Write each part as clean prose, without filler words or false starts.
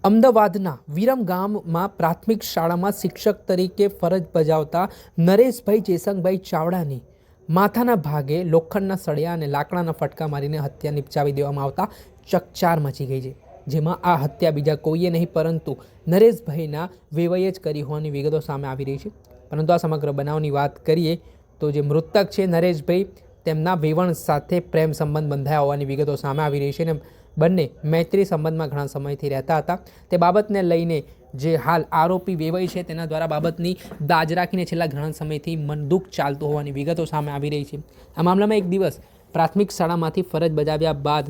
અમદાવાદના વિરમગામમાં પ્રાથમિક શાળામાં શિક્ષક તરીકે ફરજ બજાવતા નરેશભાઈ જેસંગભાઈ ચાવડાની માથાના ભાગે લોખંડના સળિયા અને લાકડાના ફટકા મારીને હત્યા નિપજાવી દેવામાં આવતા ચકચાર મચી ગઈ છે. જેમાં આ હત્યા બીજા કોઈએ નહીં પરંતુ નરેશભાઈના વેવાઈએ જ કરી હોવાની વિગતો સામે આવી રહી છે. પરંતુ આ સમગ્ર બનાવની વાત કરીએ તો જે મૃતક છે નરેશભાઈ, તેમના વેવણ સાથે પ્રેમ સંબંધ બંધાયા હોવાની વિગતો સામે આવી રહી છે અને બંને મૈત્રી સંબંધમાં ઘણા સમયથી રહેતા હતા. તે બાબતને લઈને જે હાલ આરોપી વેવાઈ છે તેના દ્વારા બાબતની દાજ રાખીને છેલ્લા ઘણા સમયથી મનદુખ ચાલતું હોવાની વિગતો સામે આવી રહી છે. આ મામલામાં એક દિવસ પ્રાથમિક શાળામાંથી ફરજ બજાવ્યા બાદ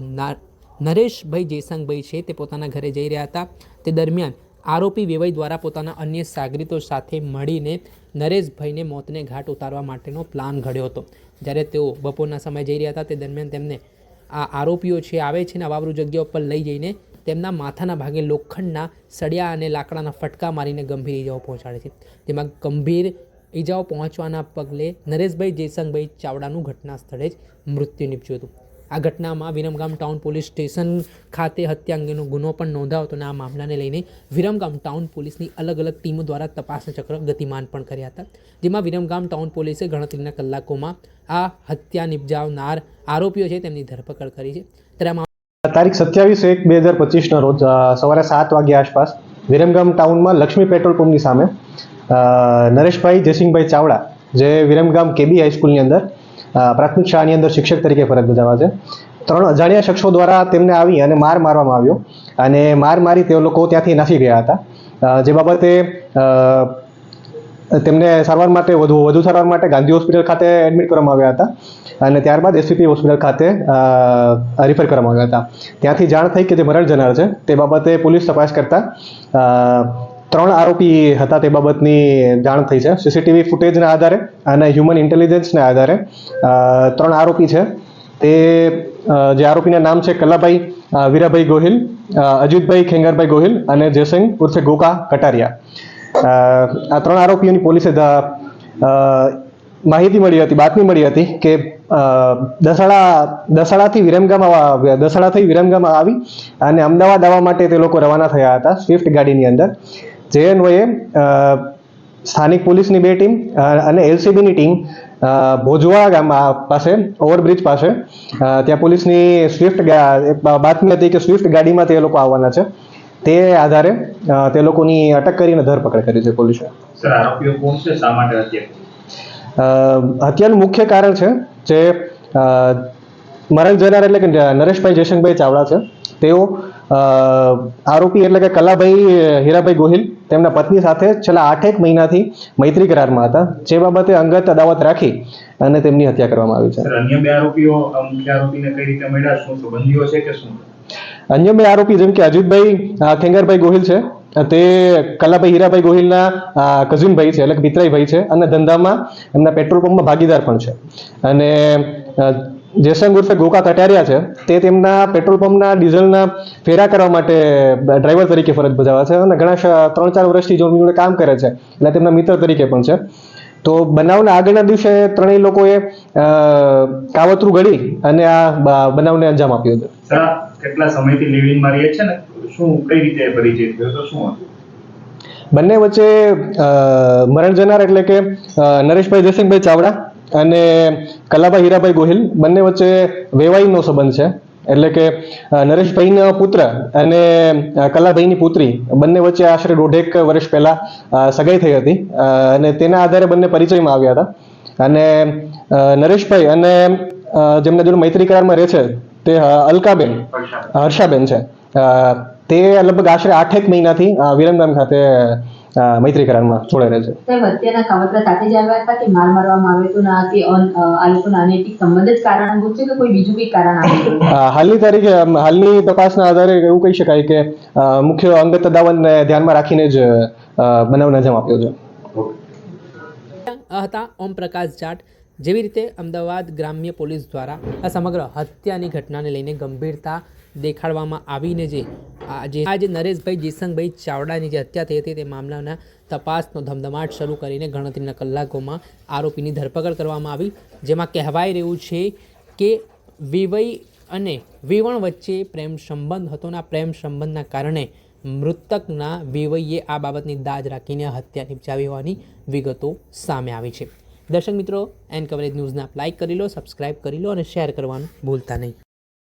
નરેશભાઈ જેસંગભાઈ છે તે પોતાના ઘરે જઈ રહ્યા હતા. તે દરમિયાન આરોપી વેવાઈ દ્વારા પોતાના અન્ય સાગરીતો સાથે મળીને નરેશભાઈને મોતને ઘાટ ઉતારવા માટેનો પ્લાન ઘડ્યો હતો. જ્યારે તેઓ બપોરના સમયે જઈ રહ્યા હતા તે દરમિયાન તેમને આ આરોપીઓ છે આવે છે ને અવાવરૂ જગ્યા ઉપર લઈ જઈને તેમના માથાના ભાગે લોખંડના સળિયા અને લાકડાના ફટકા મારીને ગંભીર ઇજાઓ પહોંચાડે છે. જેમાં ગંભીર ઇજાઓ પહોંચવાના પગલે નરેશભાઈ જેસંગભાઈ ચાવડાનું ઘટના સ્થળે જ મૃત્યુ નીપજ્યું હતું. આ ઘટનામાં વિરમગામ ટાઉન પોલીસ સ્ટેશન ખાતે હત્યા અંગેનો ગુનો પણ નોંધાયો હતો અને આ મામલાને લઈને વિરમગામ ટાઉન પોલીસની અલગ અલગ ટીમો દ્વારા તપાસના ચક્ર ગતિમાન પણ કર્યા હતા. જેમાં વિરમગામ ટાઉન પોલીસે ગણતરીના કલાકોમાં આ હત્યા નિપજાવનાર આરોપીઓ છે તેમની ધરપકડ કરી છે. તારીખ 27/1/2025 રોજ સવારે 7 વાગ્યા આસપાસ વિરમગામ ટાઉનમાં લક્ષ્મી પેટ્રોલ પંપની સામે નરેશભાઈ જેસિંગભાઈ ચાવડા જે વિરમગામ કેબી હાઈસ્કૂલની અંદર પ્રાથમિક શાળાની અંદર શિક્ષક તરીકે ફરજ બજાવે છે, 3 અજાણ્યા શખ્સો દ્વારા તેમને આવી અને મારવામાં આવ્યો અને મારી તે લોકો ત્યાંથી નાસી ગયા હતા. જે બાબતે તેમને સારવાર માટે વધુ સારવાર માટે ગાંધી હોસ્પિટલ ખાતે એડમિટ કરવામાં આવ્યા હતા અને ત્યારબાદ એસવીપી હોસ્પિટલ ખાતે રિફર કરવામાં આવ્યા હતા. ત્યાંથી જાણ થઈ કે જે મરણ જનાર છે તે બાબતે પોલીસ તપાસ કરતા 3 આરોપી હતા તે બાબતની જાણ થઈ છે. સીસીટીવી ફૂટેજના આધારે અને હ્યુમન ઇન્ટેલિજન્સના આધારે 3 આરોપી છે. તે જે આરોપીના નામ છે કલાભાઈ વીરાભાઈ ગોહિલ, અજીતભાઈ ખેંગારભાઈ ગોહિલ અને જયસિંગ ઉર્ફે ગોકા કટારિયા. આ 3 આરોપીઓની પોલીસે માહિતી મળી હતી, બાતમી મળી હતી કે દસાડાથી વિરમગામ આવી અને અમદાવાદ આવવા માટે તે લોકો રવાના થયા હતા સ્વિફ્ટ ગાડીની અંદર. જે અન્વયે સ્થાનિક પોલીસની 2 ટીમ અને એલસીબીની ટીમ ભોજવા ગામ પાસે ઓવરબ્રિજ પાસે ત્યાં પોલીસની બાતમી હતી કે સ્વિફ્ટ ગાડીમાં તે લોકો આવવાના છે. તે આધારે તે લોકોની અટક કરીને ધરપકડ કરી છે પોલીસે. સર, આરોપીઓ કોણ છે? શા માટે હત્યાનું મુખ્ય કારણ છે જે મરણ જનાર એટલે કે નરેશભાઈ જેસંગભાઈ ચાવડા છે. તેઓ આરોપી એટલે કે કલાભાઈ હીરાભાઈ ગોહિલ તેમના પત્ની સાથે છેલ્લા 8 મહિનાથી મૈત્રી કરારમાં હતા. જે બાબતે અંગત અદાવત રાખી અને તેમની હત્યા કરવામાં આવી છે. અન્ય 2 આરોપીઓ મુખ્ય આરોપીને કઈ રીતે મળ્યા? શું સંબંધીઓ છે કે શું? અન્ય 2 આરોપી જેમ કે અજીતભાઈ ખેંગારભાઈ ગોહિલ છે, તે કલાભાઈ હીરાભાઈ ગોહિલના કઝિન ભાઈ છે એટલે કે પિતરાઈ ભાઈ છે અને ધંધામાં એમના પેટ્રોલ પંપમાં ભાગીદાર પણ છે. અને જેસંગ ઉર્ફે ગોકા કટારિયા છે તે તેમના પેટ્રોલ પંપના ડીઝલના ફેરા કરવા માટે ડ્રાઈવર તરીકે ફરજ બજાવે છે અને ઘણા 3-4 વર્ષથી જોડે કામ કરે છે એટલે તેમના મિત્ર તરીકે પણ છે. તો બનાવના આગળના દિવસે 3 લોકોએ કાવતરું ઘડી અને આ બનાવને અંજામ આપ્યો હતો. સર, કેટલા સમયથી લિવિંગમાં રહે છે ને શું કઈ રીતે પરિચય થયો તો શું હતું? બંને વચ્ચે મરણ જનાર એટલે કે નરેશભાઈ જેસિંગભાઈ ચાવડા અને કલાભાઈ હીરાભાઈ ગોહિલ બંને વચ્ચે વેવાઈનો સંબંધ છે. એટલે કે નરેશભાઈનો પુત્ર અને કલાભાઈની પુત્રી બંને વચ્ચે આશરે 1.5 વર્ષ પહેલા સગાઈ થઈ હતી અને તેના આધારે બંને પરિચયમાં આવ્યા હતા. અને નરેશભાઈ અને જેમના જોડે મૈત્રી કરારમાં રહે છે તે અલકાબેન હર્ષાબેન છે. તે લગભગ આશરે 8 મહિનાથી વિરમગામ ખાતે મૈત્રી કરારમાં જોડે રહે છે. હત્યાના કાવતરા સાથે જ આવ્યા હતા કે માર મારવામાં આવ્યો હતો ના કે આ લોકોના અનૈતિક સંબંધ જ કારણભૂત છે કે કોઈ બીજું કોઈ કારણ આવ્યું? હાલની તપાસના આધારે એવું કહી શકાય કે મુખ્ય અંગત અદાવતને ધ્યાનમાં રાખીને જ બનાવને અંજામ આપ્યો છે. હતા ઓમ પ્રકાશ જાટ. જેવી રીતે અમદાવાદ ગ્રામ્ય પોલીસ દ્વારા આ સમગ્ર હત્યાની ઘટનાને લઈને ગંભીરતા દેખાડવામાં આવીને જે નરેશભાઈ જેસંગભાઈ ચાવડાની જે હત્યા થઈ હતી તે મામલાના તપાસનો ધમધમાટ શરૂ કરીને ગણતરીના કલાકોમાં આરોપીની ધરપકડ કરવામાં આવી. જેમાં કહેવાય રહ્યું છે કે વેવાઈ અને વેવણ વચ્ચે પ્રેમ સંબંધ હતો અને આ પ્રેમ સંબંધના કારણે મૃતકના વેવઈએ આ બાબતની દાજ રાખીને હત્યા નિપજાવી હોવાની વિગતો સામે આવી છે. દર્શક મિત્રો, એન કવરેજ ન્યૂઝને આપ લાઇક કરી લો, સબસ્ક્રાઇબ કરી લો અને શેર કરવાનું ભૂલતા નહીં.